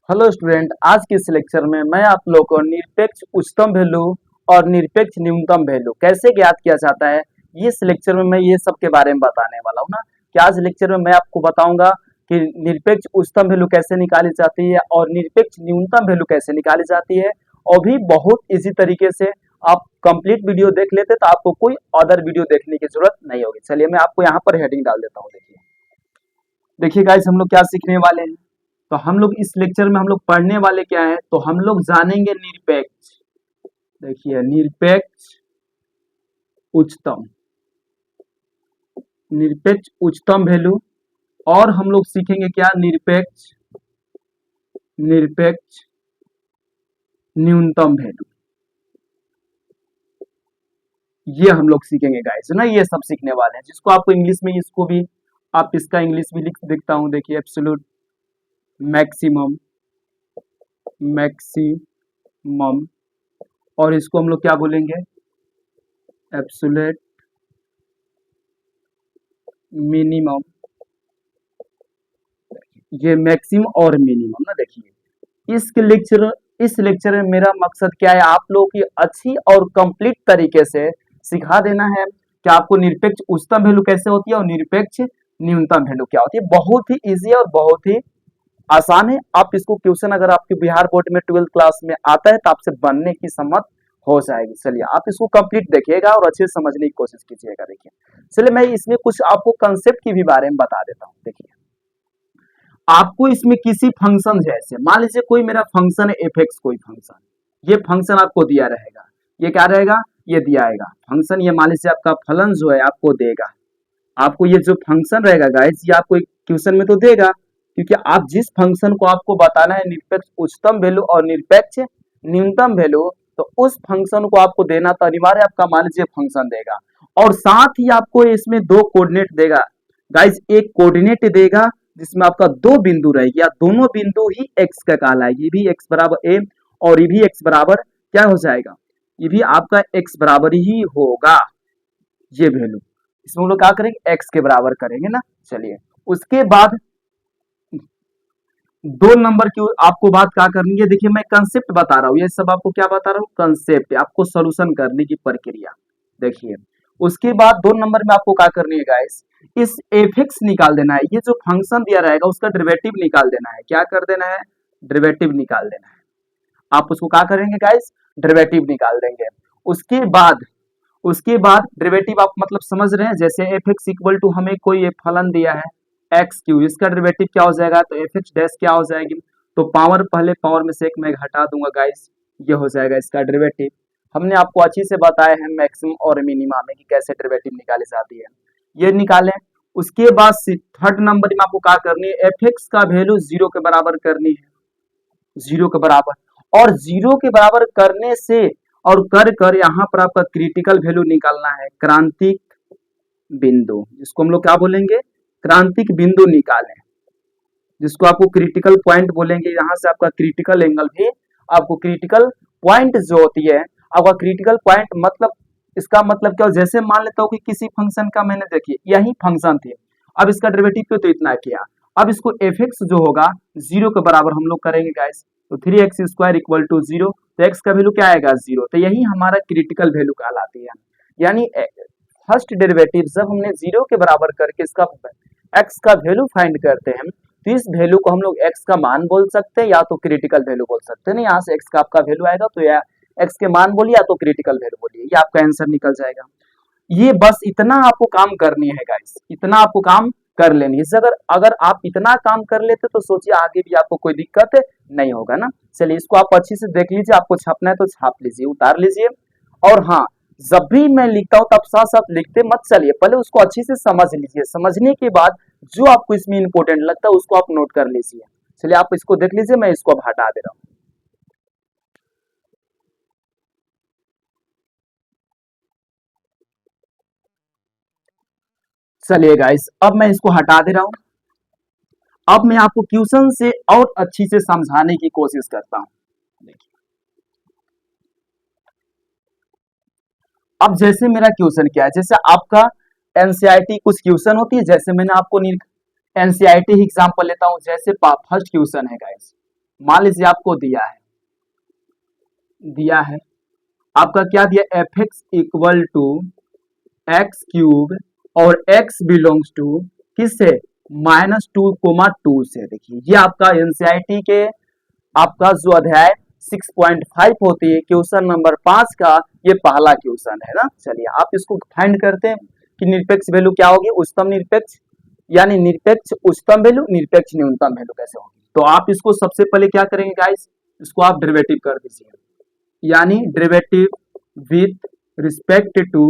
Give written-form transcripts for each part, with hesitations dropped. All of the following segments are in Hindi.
हेलो स्टूडेंट, आज के इस लेक्चर में मैं आप लोगों को निरपेक्ष उच्चतम वैल्यू और निरपेक्ष न्यूनतम वैल्यू कैसे ज्ञात किया जाता है, ये इस लेक्चर में मैं ये सब के बारे में बताने वाला हूँ ना। कि आज लेक्चर में मैं आपको बताऊंगा कि निरपेक्ष उच्चतम वैल्यू कैसे निकाली जाती है और निरपेक्ष न्यूनतम वैल्यू कैसे निकाली जाती है। और भी बहुत इजी तरीके से आप कंप्लीट वीडियो देख लेते तो आपको कोई अदर वीडियो देखने की जरूरत नहीं होगी। चलिए मैं आपको यहाँ पर हेडिंग डाल देता हूँ। देखिए देखिए गाइस, हम लोग क्या सीखने वाले हैं। तो हम लोग इस लेक्चर में हम लोग पढ़ने वाले क्या है, तो हम लोग जानेंगे निरपेक्ष। देखिए निरपेक्ष उच्चतम, निरपेक्ष उच्चतम वैल्यू। और हम लोग सीखेंगे क्या, निरपेक्ष निरपेक्ष न्यूनतम वैल्यू। ये हम लोग सीखेंगे गाइस ना, ये सब सीखने वाले हैं। जिसको आपको इंग्लिश में, इसको भी आप इसका इंग्लिश भी लिख देखता हूँ। देखिए एब्सोल्यूट मैक्सिमम, मैक्सिमम, और इसको हम लोग क्या बोलेंगे, एब्सोल्यूट मिनिमम। ये मैक्सिमम और मिनिमम ना। देखिए इस लेक्चर में मेरा मकसद क्या है, आप लोगों की अच्छी और कंप्लीट तरीके से सिखा देना है कि आपको निरपेक्ष उच्चतम वैल्यू कैसे होती है और निरपेक्ष न्यूनतम वैल्यू क्या होती है। बहुत ही इजी और बहुत ही आसान है। आप इसको क्वेश्चन अगर आपके बिहार बोर्ड में 12th क्लास में आता है तो आपसे बनने की सम्मत हो जाएगी। चलिए आप इसको कंप्लीट देखिएगा और अच्छे से समझने की कोशिश कीजिएगा। देखिए चलिए मैं इसमें कुछ आपको कंसेप्ट की भी बारे में बता देता हूँ। देखिए आपको इसमें किसी फंक्शन, जैसे मान लीजिए कोई मेरा फंक्शन है एफ एक्स, कोई फंक्शन, ये फंक्शन आपको दिया रहेगा। ये क्या रहेगा, ये दिया आएगा फंक्शन। ये मान लीजिए आपका फलन जो है आपको देगा, आपको ये जो फंक्शन रहेगा गाइस, ये आपको क्वेश्चन में तो देगा, क्योंकि आप जिस फंक्शन को आपको बताना है निरपेक्ष उच्चतम वैल्यू और निरपेक्ष न्यूनतम वैल्यू, तो उस फंक्शन को आपको देना तो अनिवार्य आपका, मान लीजिए फंक्शन देगा और साथ ही आपको इसमें दो कोऑर्डिनेट देगा गाइस। एक कोऑर्डिनेट देगा जिसमें आपका दो बिंदु रहेगी, या दोनों बिंदु ही एक्स का कहलाएगी। ये भी एक्स बराबर ए और ये भी एक्स बराबर क्या हो जाएगा, ये भी आपका एक्स बराबर ही होगा। ये वैल्यू इसमें हम लोग क्या करेंगे, एक्स के बराबर करेंगे ना। चलिए उसके बाद 2 नंबर की आपको बात क्या करनी है। देखिए मैं कंसेप्ट बता रहा हूँ, ये सब आपको क्या बता रहा हूँ, कंसेप्ट, आपको सोल्यूशन करने की प्रक्रिया। देखिए उसके बाद 2 नंबर में आपको क्या करनी है गाइस, इस एफ एक्स निकाल देना है। ये जो फंक्शन दिया रहेगा उसका डेरिवेटिव निकाल देना है। क्या कर देना है, डेरिवेटिव निकाल देना है। आप उसको क्या करेंगे गाइस, डेरिवेटिव निकाल देंगे। उसके बाद डेरिवेटिव आप मतलब समझ रहे हैं, जैसे एफ एक्स इक्वल टू हमें कोई एक फलन दिया है एक्स क्यू, इसका डेरिवेटिव क्या हो जाएगा, तो एफ एक्स डैश क्या हो जाएगी, तो पावर, पहले पावर में से एक मैं घटा दूंगा गाइस, ये हो जाएगा इसका डेरिवेटिव। हमने आपको अच्छी से बताया है मैक्सिमम और मिनिमम में कि कैसे डेरिवेटिव निकाली जाती है, ये निकालें। उसके बाद 3rd नंबर में आपको क्या करनी है, एफ एक्स का वैल्यू 0 के बराबर करनी है, 0 के बराबर। और 0 के बराबर करने से और कर यहाँ पर आपका क्रिटिकल वैल्यू निकालना है, क्रांतिक बिंदु, जिसको हम लोग क्या बोलेंगे, क्रांतिक बिंदु निकालें, जिसको आपको क्रिटिकल पॉइंट बोलेंगे। यहाँ से आपका क्रिटिकल एंगल भी, आपको क्रिटिकल पॉइंट जो होती है, आपका क्रिटिकल पॉइंट मतलब इसका मतलब क्या हो, जैसे मान लेता हूँ कि किसी फंक्शन का मैंने, देखिए यही फंक्शन थे, अब इसका डेरिवेटिव पे तो इतना किया, अब इसको एफ एक्स जो होगा 0 के बराबर हम लोग करेंगे गाइस, तो 3x² इक्वल टू 0, तो x का वैल्यू क्या आएगा, 0। तो यही हमारा क्रिटिकल वैल्यू कहलाती है। यानी फर्स्ट डेरिवेटिव जब हमने 0 के बराबर करके इसका x का वैल्यू फाइंड करते हैं, तो इस वैल्यू को हम लोग x का मान बोल सकते हैं या तो क्रिटिकल वैल्यू बोल सकते हैं ना। यहाँ से x का आपका वैल्यू आएगा तो या x के मान बोलिए या तो क्रिटिकल वैल्यू बोलिए, ये आपका आंसर निकल जाएगा। ये बस इतना आपको काम करनी है गाइस, इतना आपको काम कर लेनी है। अगर आप इतना काम कर लेते तो सोचिए आगे भी आपको कोई दिक्कत नहीं होगा ना। चलिए इसको आप अच्छी से देख लीजिए, आपको छापना है तो छाप लीजिए, उतार लीजिए। और हाँ, जब भी मैं लिखता हूँ तब साथ साथ लिखते मत चलिए, पहले उसको अच्छी से समझ लीजिए, समझने के बाद जो आपको इसमें इंपॉर्टेंट लगता है उसको आप नोट कर लीजिए। चलिए आप इसको देख लीजिए, मैं इसको अब हटा दे रहा हूँ। चलिए गाइस, अब मैं इसको हटा दे रहा हूँ। अब मैं आपको क्वेश्चन से और अच्छी से समझाने की कोशिश करता हूँ। देखिए अब जैसे मेरा क्वेश्चन क्या है, जैसे आपका एनसीईआरटी कुछ क्वेश्चन होती है, जैसे मैंने आपको एनसीईआरटी एग्जांपल लेता हूँ। जैसे फर्स्ट क्वेश्चन है गाइस, मान लीजिए आपको दिया है आपका क्या दिया, f x equal to x cube और एक्स बिलोंग्स टू किससे, -2, से। देखिए ये आपका एनसीईआरटी के आपका जो अध्याय 6.5 होती है क्वेश्चन नंबर 5 का ये पहला क्वेश्चन है ना। चलिए आप इसको फाइंड करते हैं कि निरपेक्ष वैल्यू क्या होगी, उच्चतम निरपेक्ष यानी निरपेक्ष उच्चतम वैल्यू, निरपेक्ष न्यूनतम वैल्यू कैसे होगी। तो आप इसको सबसे पहले क्या करेंगे गाइस, इसको आप डेरिवेटिव कर दीजिए, यानी derivative with respect to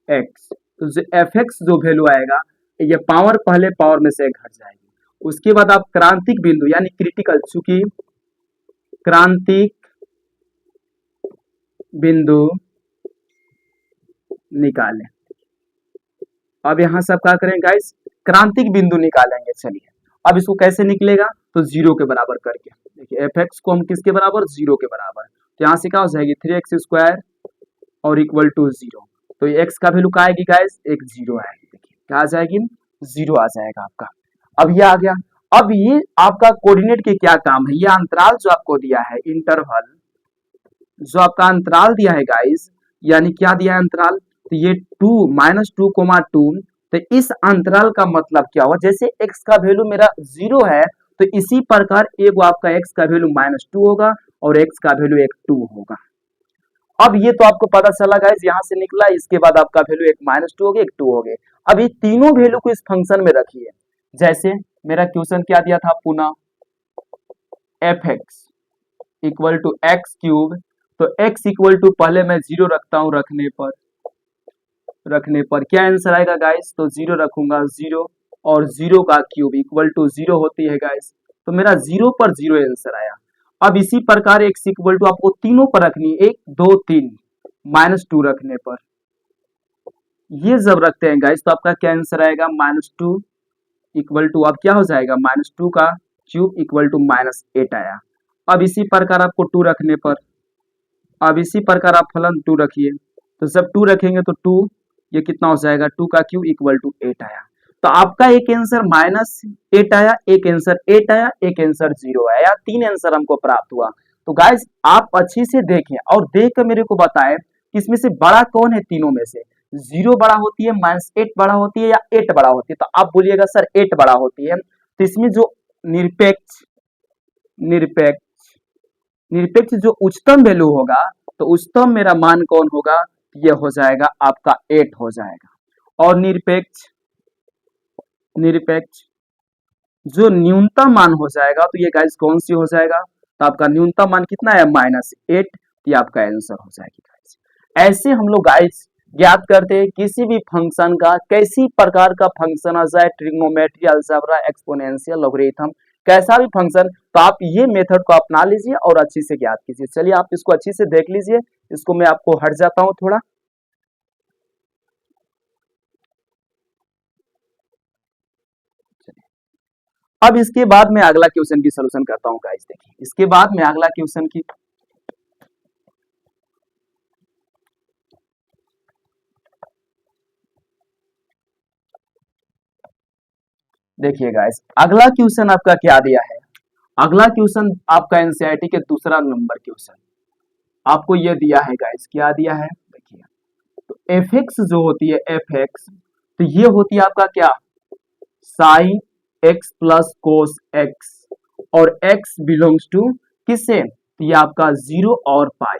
x. तो जो एफ एक्स जो वैल्यू आएगा ये पावर पहले पावर में से घट जाएगी। उसके बाद आप क्रांतिक बिंदु यानी क्रिटिकल, चूंकि क्रांतिक बिंदु निकालें। अब यहां से आप क्या करेंगे गाइस, क्रांतिक बिंदु निकालेंगे। चलिए अब इसको कैसे निकलेगा, तो जीरो के बराबर करके। देखिए एफ एक्स को हम किसके बराबर, जीरो के बराबर। तो यहाँ से क्या हो जाएगी 3x² और इक्वल टू 0। तो एक्स का वैल्यू क्या आएगी गाइस, एक जीरो आएगी। देखिए क्या आ जाएगी, जीरो आ जाएगा आपका। अब ये आ गया। अब ये आपका कोऑर्डिनेट के क्या काम है, ये अंतराल जो आपको दिया है, इंटरवल जो आपका अंतराल दिया है गाइस, यानी क्या दिया है अंतराल, तो ये -2, तो इस अंतराल का मतलब क्या हुआ, जैसे x का वैल्यू मेरा 0 है तो इसी प्रकार एक आपका x का वैल्यू -2 होगा और x का वैल्यू एक 2 होगा। अब ये तो आपको पता चला गाइस, यहाँ से निकला, इसके बाद आपका वैल्यू एक -2 हो गया, एक 2 हो गए। अब ये तीनों वैल्यू को इस फंक्शन में रखिए। जैसे मेरा क्वेश्चन क्या दिया था पुनः, f x equal to x cube, तो x इक्वल टू पहले मैं 0 रखता हूं, रखने पर क्या आंसर आएगा गाइस, तो 0 रखूंगा, 0 और 0 का क्यूब इक्वल टू 0 होती है गाइस, तो मेरा 0 पर 0 आंसर आया। अब इसी प्रकार x इक्वल टू आपको तीनों पर रखनी है, 1 2 3, -2 रखने पर ये जब रखते हैं गाइस तो आपका क्या आंसर आएगा, -2 इक्वल टू अब क्या हो जाएगा, -2 का क्यूब इक्वल टू -8 आया। अब इसी प्रकार आपको 2 रखने पर, अब इसी प्रकार आप फलन 2 रखिए, तो जब 2 रखेंगे तो 2 ये कितना हो जाएगा, 2 का क्यूब इक्वल टू 8 आया। तो आपका एक आंसर -8 आया, एक आंसर 8 आया, एक आंसर 0 आया, 3 आंसर हमको प्राप्त हुआ। तो गाइस आप अच्छी से देखें और देख कर मेरे को बताएं कि इसमें से बड़ा कौन है तीनों में से, 0 बड़ा होती है, -8 बड़ा होती है या 8 बड़ा होती है। तो आप बोलिएगा सर 8 बड़ा होती है। तो इसमें जो निरपेक्ष निरपेक्ष निरपेक्ष जो उच्चतम वैल्यू होगा, तो उच्चतम मेरा मान कौन होगा, ये हो जाएगा आपका 8 हो जाएगा। और निरपेक्ष निरपेक्ष जो न्यूनतम मान हो जाएगा, तो ये गाइस कौन सी हो जाएगा, तो आपका न्यूनतम मान कितना है, -8, ये आपका आंसर हो जाएगी गाइस। ऐसे हम लोग गाइस ज्ञात करते हैं किसी भी फंक्शन का, कैसी प्रकार का फंक्शन आ जाए, ट्रिग्नोमेट्री, अलजेब्रा, एक्सपोनेंशियल, लॉगरिथम, कैसा भी फंक्शन, तो आप ये मेथड को अपना लीजिए और अच्छी से ज्ञात कीजिए। चलिए आप इसको अच्छी से देख लीजिए, इसको मैं आपको हट जाता हूं थोड़ा। अब इसके बाद मैं अगला क्वेश्चन की सोल्यूशन करता हूं गाइस। देखिए इसके बाद मैं अगला क्वेश्चन की, देखिए गाइस अगला क्वेश्चन आपका क्या दिया है, अगला क्वेश्चन आपका एनसीईआरटी के दूसरा नंबर क्वेश्चन आपको ये दिया है गाइस, क्या दिया है देखिए, तो एफ एक्स जो होती है, एफ एक्स तो ये होती है आपका क्या, sign x plus cos x, और एक्स बिलोंग्स टू किससे, तो ये आपका 0 और पाई,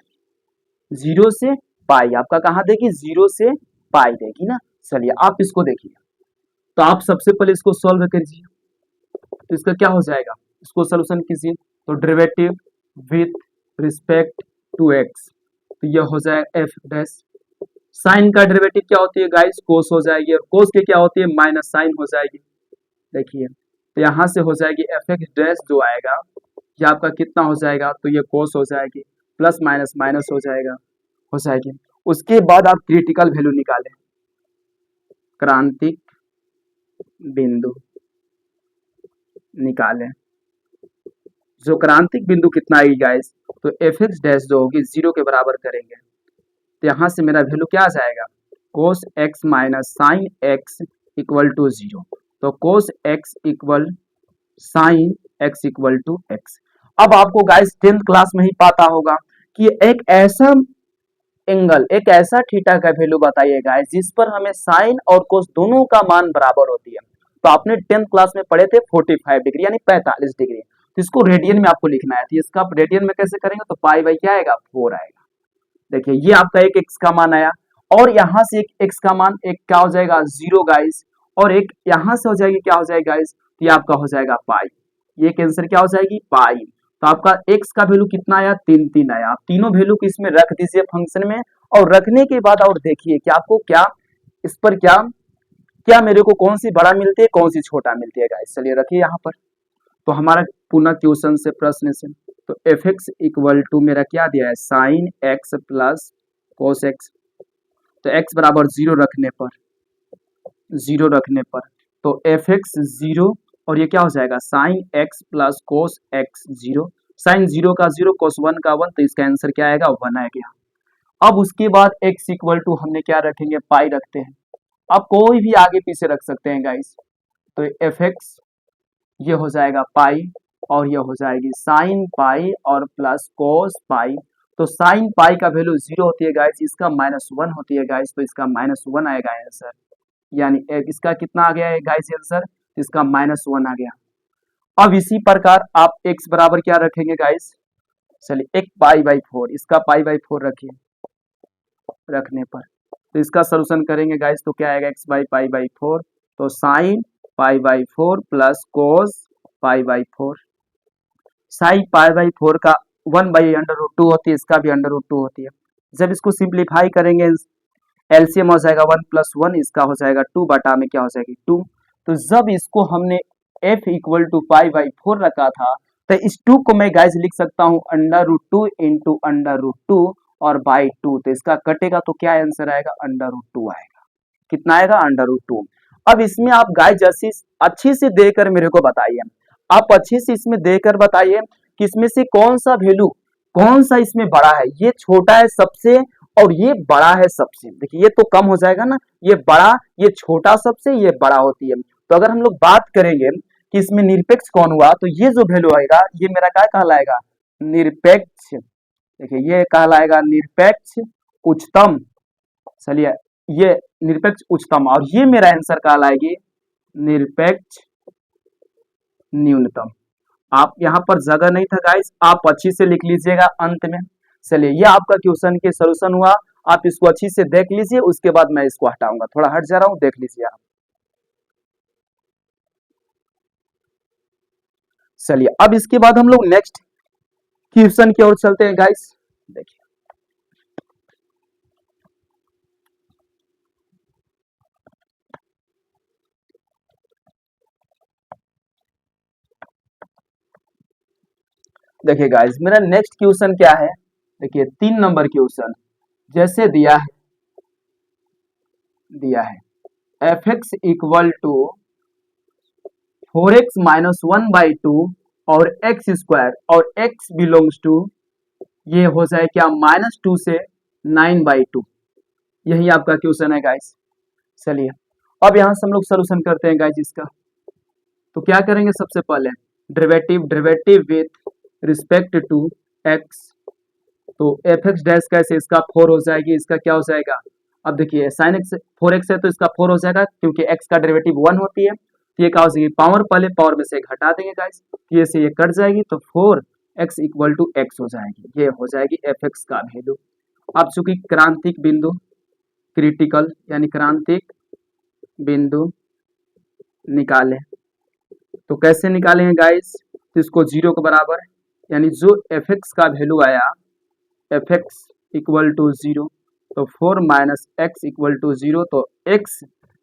0 से पाई आपका कहाँ देगी, 0 से पाई देगी ना। चलिए आप इसको देखिए, तो आप सबसे पहले इसको सॉल्व कीजिए, तो इसका क्या हो जाएगा, इसको सोल्यूशन कीजिए, तो derivative with respect to x, तो ये हो जाएगा एफ डैश, साइन का डेरिवेटिव क्या होती है गाइस, कोस हो जाएगी, और कोस के क्या होती है, माइनस साइन हो जाएगी। देखिए तो यहाँ से हो जाएगी एफ एक्स डैश जो आएगा ये आपका कितना हो जाएगा, तो ये कोस हो जाएगी, प्लस माइनस माइनस हो जाएगी। उसके बाद आप क्रिटिकल वैल्यू निकालें, क्रांतिक बिंदु निकालें, जो क्रांतिक बिंदु कितना आएगी गाइस, तो एफ एक्स डैश जो होगी 0 के बराबर करेंगे, तो यहाँ से मेरा वैल्यू क्या आ जाएगा, cos x minus sine x equal to 0, तो cos x equal sine x equal to x. अब आपको गाइस 10th क्लास में ही पता होगा कि एक ऐसा एंगल, एक ऐसा थीटा का वैल्यू बताइए गाइस जिस पर हमें साइन और कोस दोनों का मान बराबर होती है। तो आपने 10th क्लास में पढ़े थे 45 डिग्री यानी 45 डिग्री, तो इसको रेडियन में आपको लिखना है। तो इसका आप रेडियन में कैसे करेंगे, तो पाई बाई क्या आएगा, 4 आएगा। देखिए ये आपका एक एक्स का मान आया, और यहाँ से एक एक्स का मान एक क्या हो जाएगा, 0 गाइस, और एक यहाँ से हो जाएगी क्या हो जाएगा गाइस, तो ये आपका हो जाएगा पाई। ये कैंसर क्या हो जाएगी, पाई। तो आपका एक्स का वैल्यू कितना आया, 3 आया। आप तीनों वैल्यू को इसमें रख दीजिए फंक्शन में, और रखने के बाद और देखिए कि आपको क्या इस पर क्या क्या मेरे को कौन सी बड़ा मिलती है, कौन सी छोटा मिलती है गाइस। चलिए रखिए यहाँ पर। तो हमारा पुनः क्वेश्चन से प्रश्न से, तो एफ एक्स इक्वल टू मेरा क्या दिया है, sign x plus cos x. तो एक्स बराबर 0 रखने पर, 0 रखने पर तो एफ एक्स 0, और ये क्या हो जाएगा, sine x plus cos x 0। Sine 0 का 0, कोस 1 का 1, तो इसका आंसर क्या आएगा, 1 आएगा। अब उसके बाद x इक्वल टू हमने क्या रखेंगे, पाई रखते हैं। अब कोई भी आगे पीछे रख सकते हैं गाइस। तो एफ एक्स ये हो जाएगा पाई, और ये हो जाएगी साइन पाई और प्लस कोस पाई। तो साइन पाई का वैल्यू 0 होती है गाइस, इसका -1 होती है गाइस, तो इसका -1 आएगा आंसर। यानी इसका कितना आ गया है गाइस आंसर, इसका -1 आ गया। अब इसी प्रकार आप x बराबर क्या रखेंगे गाइस, चलिए एक पाई बाई 4, इसका पाई बाई 4 रखिए। रखने पर तो इसका सोल्यूशन करेंगे गाइस, तो क्या आएगा, x बाई पाई बाई 4, तो sine pi by 4 plus cos pi by 4। Sine pi by 4 का 1 बाई √2 होती है, इसका भी √2 होती है। जब इसको सिंप्लीफाई करेंगे एलसीएम हो जाएगा 1 + 1, इसका हो जाएगा 2 बटा में क्या हो जाएगी 2। तो जब इसको हमने f equal to pi by 4 रखा था, तो इस 2 को मैं गाइस लिख सकता हूँ √2 इंटू √2 और बाई 2। तो इसका कटेगा तो क्या आंसर आएगा, √2 आएगा। कितना आएगा, √2। अब इसमें आप गाइस जैसी अच्छी से देकर मेरे को बताइए, आप अच्छे से इसमें देकर बताइए कि इसमें से कौन सा वैल्यू, कौन सा इसमें बड़ा है। ये छोटा है सबसे और ये बड़ा है सबसे। देखिए ये तो कम हो जाएगा ना, ये बड़ा, ये छोटा सबसे, ये बड़ा होती है। तो अगर हम लोग बात करेंगे कि इसमें निरपेक्ष कौन हुआ, तो ये जो वैल्यू आएगा ये मेरा क्या कहलाएगा, निरपेक्ष। देखिए ये कहलाएगा निरपेक्ष उच्चतम। चलिए ये निरपेक्ष उच्चतम, और ये मेरा आंसर कहलाएगी निरपेक्ष न्यूनतम। आप यहाँ पर जगह नहीं था गाइस, आप अच्छी से लिख लीजिएगा अंत में। चलिए ये आपका क्वेश्चन के सॉल्यूशन हुआ, आप इसको अच्छी से देख लीजिए, उसके बाद मैं इसको हटाऊंगा, थोड़ा हट जा रहा हूँ, देख लीजिए आप। चलिए अब इसके बाद हम लोग नेक्स्ट क्वेश्चन की ओर चलते हैं गाइस। देखिए देखिए गाइस मेरा नेक्स्ट क्वेश्चन क्या है, देखिए 3 नंबर क्वेश्चन जैसे दिया है F x equal to 4x - 1/2 और एक्स स्क्वायर और x बिलोंग्स टू, ये हो जाए क्या, -2 से 9/2। यही आपका क्वेश्चन है गाइस। चलिए अब यहाँ से हम लोग सोल्यूशन करते हैं गाइस इसका। तो क्या करेंगे, सबसे पहले derivative with respect to x। तो एफ एक्स डैश कैसे, इसका 4 हो जाएगी, इसका क्या हो जाएगा, अब देखिए साइन एक्स 4x है तो इसका 4 हो जाएगा, क्योंकि x का डेरिवेटिव 1 होती है। तो ये क्या हो जाएगी, पावर पहले पावर में से एक हटा देंगे गाइस, ये से ये कट जाएगी, तो 4x इक्वल टू x हो जाएगी। ये हो जाएगी एफ एक्स का वैल्यू। अब चूंकि क्रांतिक बिंदु, क्रिटिकल यानी क्रांतिक बिंदु निकाले, तो कैसे निकालेंगे गाइस, तो इसको 0 के बराबर, यानी जो एफ एक्स का वैल्यू आया एफ एक्स इक्वल टू 0, तो 4 - x इक्वल टू 0, तो x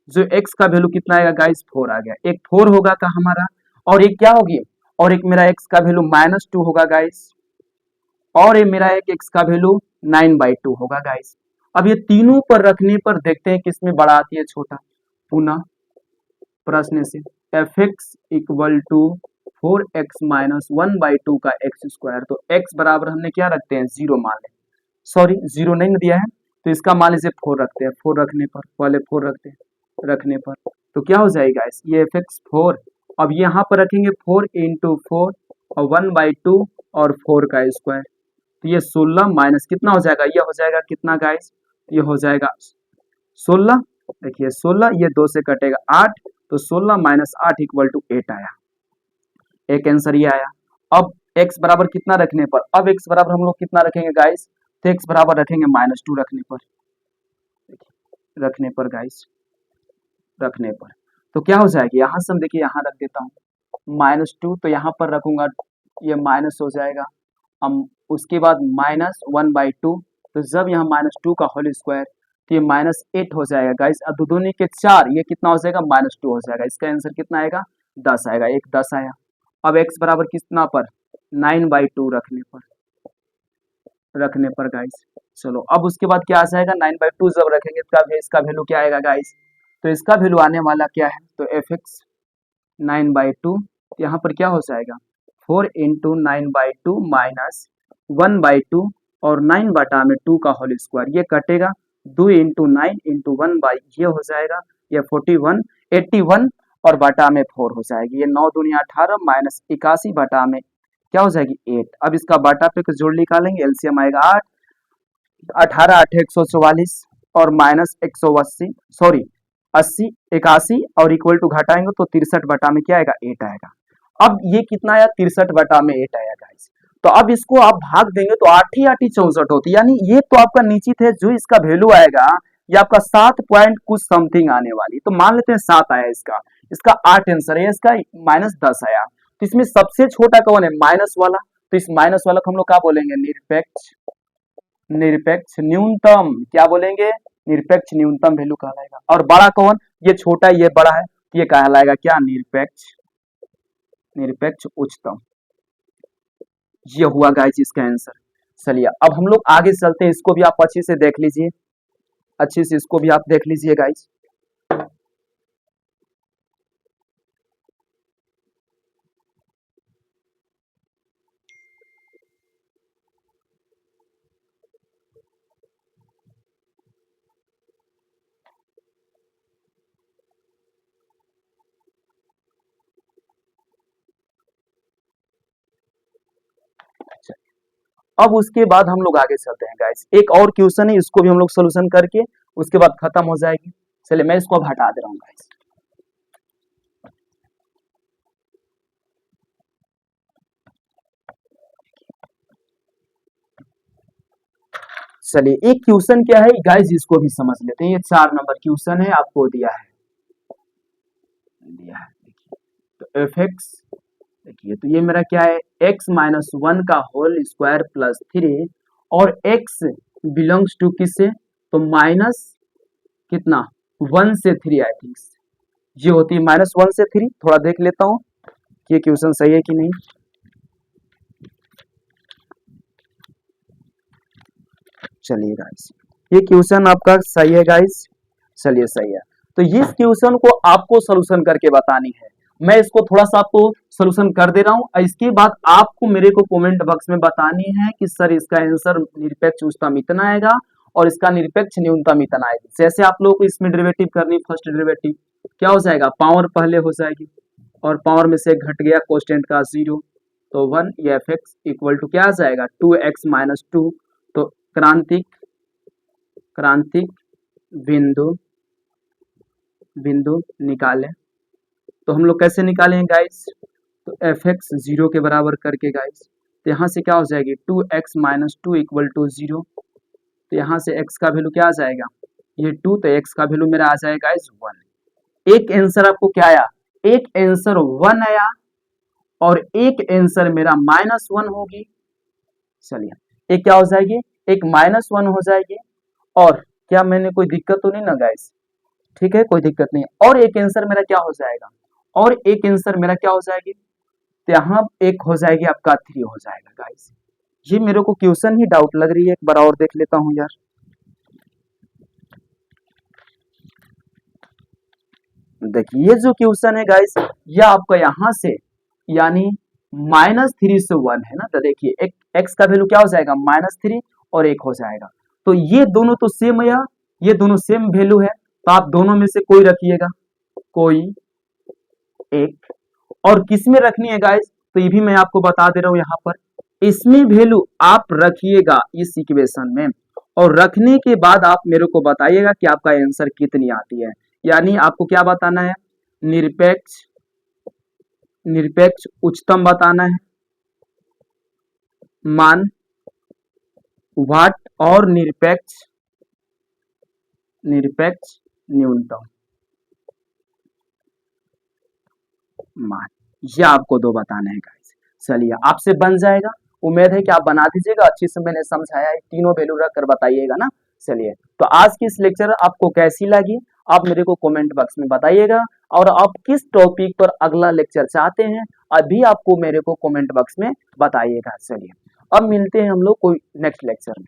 जो x का वैल्यू कितना आएगा गाइस, 4 आ गया। एक 4 होगा का हमारा, और एक क्या होगी, और एक मेरा x का वैल्यू -2 होगा गाइस, और ये मेरा एक x का वैल्यू 9/2 होगा गाइस। अब ये तीनों पर रखने पर देखते हैं किसमें बड़ा आती है छोटा। पुनः प्रश्न से F x equal to 4x - 1/2 का एक्स स्क्वायर, तो x बराबर हमने क्या रखते हैं, 0 मान लें, सॉरी 0 नहीं दिया है, तो इसका मान लीजिए 4 रखते हैं। 4 रखने पर, पहले 4 रखते हैं, रखने पर तो क्या हो जाएगा ये एफ एक्स 4। अब यहाँ पर रखेंगे 4 × 4 और 1/2 और 4 का स्क्वायर। तो ये 16 माइनस कितना हो जाएगा, ये हो जाएगा कितना गाइस, ये हो जाएगा 16। देखिए 16 ये 2 से कटेगा 8, तो 16 माइनस 8 इक्वल टू 8 आया। एक आंसर ये आया। अब x बराबर कितना रखने पर, अब x बराबर हम लोग कितना रखेंगे गाइस, तो x बराबर रखेंगे -2 रखने पर, रखने पर गाइस, रखने पर तो क्या हो जाएगी, यहाँ से हम देखिए यहाँ रख देता हूँ -2, तो यहाँ पर रखूंगा ये माइनस हो जाएगा। हम उसके बाद -1/2, तो जब यहाँ -2 का होल स्क्वायर, तो ये -8 हो जाएगा गाइस। अब दूनी के 4, ये कितना हो जाएगा, -2 हो जाएगा। इसका आंसर कितना आएगा, 10 आएगा, एक 10 आया। अब x बराबर कितना पर, 9/2 रखने पर गाइस। चलो अब उसके बाद क्या आ जाएगा, 9/2 जब रखेंगे तब इसका वैल्यू क्या आएगा गाइस, तो इसका वैल्यू आने वाला क्या है, तो fx 9/2, यहाँ पर क्या हो जाएगा 4 इंटू 9/2 माइनस 1/2 और 9 बटा में 2 का होल स्क्वायर, ये कटेगा 2 इंटू 9 इंटू 1 ये हो जाएगा, ये 41 81 और बटा में 4 हो जाएगी, ये 9 दूनी 18 माइनस 81 बटा में क्या हो जाएगी 8। अब इसका बाटा पे जोड़ निकालेंगे, एलसीएम आएगा 8, 18 8 144 और माइनस 180 सॉरी 80 81 और इक्वल टू घटाएंगे तो 63 बटा में क्या आएगा 8 आएगा। अब ये कितना आया, 63 बटा में 8 आया गाइस। तो अब इसको आप भाग देंगे तो 8 ही 8 ही 64 होती, यानी ये तो आपका निश्चित है, जो इसका वैल्यू आएगा ये आपका 7 पॉइंट कुछ समथिंग आने वाली। तो मान लेते हैं 7 आया इसका, इसका 8 आंसर है, इसका -10 आया। तो इसमें सबसे छोटा कौन है, माइनस वाला, तो इस माइनस वाला को हम लोग क्या बोलेंगे, निरपेक्ष, निरपेक्ष न्यूनतम, क्या बोलेंगे, निरपेक्ष न्यूनतम वैल्यू कहलाएगा। और बड़ा कौन, ये छोटा ये बड़ा है, ये कहलाएगा क्या, निरपेक्ष, निरपेक्ष उच्चतम। ये हुआ गाइस इसका आंसर। चलिए अब हम लोग आगे चलते हैं, इसको भी आप अच्छे से देख लीजिए, अच्छे से इसको भी आप देख लीजिए गाइस। अब उसके बाद हम लोग आगे चलते हैं गाइस, एक और क्वेश्चन है, इसको भी हम लोग सोल्यूशन करके उसके बाद खत्म हो जाएगी। चलिए मैं इसको अब हटा दे रहा हूँ गाइस। चलिए एक क्वेश्चन क्या है गाइस, इसको भी समझ लेते हैं। ये 4 नंबर क्वेश्चन है, आपको दिया है, दिया है देखिए। तो एफ एक्स देखिए, तो ये मेरा क्या है, x माइनस 1 का होल स्क्वायर प्लस 3 और x बिलोंग्स टू किससे, तो माइनस कितना 1 से 3 आई थिंक ये होती है, -1 से 3। थोड़ा देख लेता हूँ कि ये क्वेश्चन सही है कि नहीं। चलिए गाइस ये क्वेश्चन आपका सही है गाइस, चलिए सही है। तो इस क्वेश्चन को आपको सोल्यूशन करके बतानी है, मैं इसको थोड़ा सा आपको सोल्यूशन कर दे रहा हूँ। इसके बाद आपको मेरे को कमेंट बॉक्स में बतानी है कि सर इसका आंसर निरपेक्ष उच्चतम इतना आएगा और इसका निरपेक्ष न्यूनतम इतना आएगा। जैसे आप लोगों को इसमें डेरिवेटिव करनी, फर्स्ट डेरिवेटिव क्या हो जाएगा, पावर पहले हो जाएगी और पावर में से घट गया कोस्टेंट का 0, तो 1, ये एफ एक्स इक्वल टू क्या आ जाएगा 2x माइनस 2। तो क्रांतिक, क्रांतिक बिंदु, बिंदु निकालें, तो हम लोग कैसे निकालेंगे गाइस, तो एफ एक्स 0 के बराबर करके गाइस, तो यहाँ से क्या हो जाएगी 2x माइनस 2 इक्वल टू 0। तो यहाँ से x का वैल्यू क्या आ जाएगा, ये 2, तो x का वैल्यू मेरा आ जाएगा गाइस 1। एक आंसर आपको क्या आया, एक आंसर 1 आया और एक आंसर मेरा -1 होगी। चलिए एक क्या हो जाएगी, एक -1 हो जाएगी, और क्या मैंने कोई दिक्कत तो नहीं ना गाइस, ठीक है कोई दिक्कत नहीं। और एक आंसर मेरा क्या हो जाएगा, और एक आंसर मेरा क्या हो जाएगी, तो यहाँ एक हो जाएगी आपका 3 हो जाएगा गाइस। ये मेरे को क्वेश्चन ही डाउट लग रही है, एक बार और देख लेता हूँ यार। देखिए ये जो क्वेश्चन है गाइस, ये आपका यहाँ से यानी -3 से 1 है ना, तो देखिए एक x का वैल्यू क्या हो जाएगा -3 और 1 हो जाएगा। तो ये दोनों तो सेम है, ये दोनों सेम वैल्यू है, तो आप दोनों में से कोई रखिएगा, कोई एक। और किस में रखनी है गाइस, तो ये भी मैं आपको बता दे रहा हूँ यहाँ पर, इसमें वैल्यू आप रखिएगा इस इक्वेशन में, और रखने के बाद आप मेरे को बताइएगा कि आपका आंसर कितनी आती है। यानी आपको क्या बताना है, निरपेक्ष निरपेक्ष उच्चतम बताना है, मान वाट, और निरपेक्ष निरपेक्ष न्यूनतम मान, ये आपको दो बताना है गाइस। चलिए आपसे बन जाएगा, उम्मीद है कि आप बना दीजिएगा। अच्छी से मैंने समझाया है, तीनों वैल्यू रख कर बताइएगा ना। चलिए तो आज की इस लेक्चर आपको कैसी लगी आप मेरे को कमेंट बॉक्स में बताइएगा, और आप किस टॉपिक पर अगला लेक्चर चाहते हैं अभी आपको मेरे को कमेंट बॉक्स में बताइएगा। चलिए अब मिलते हैं हम लोग कोई नेक्स्ट लेक्चर में।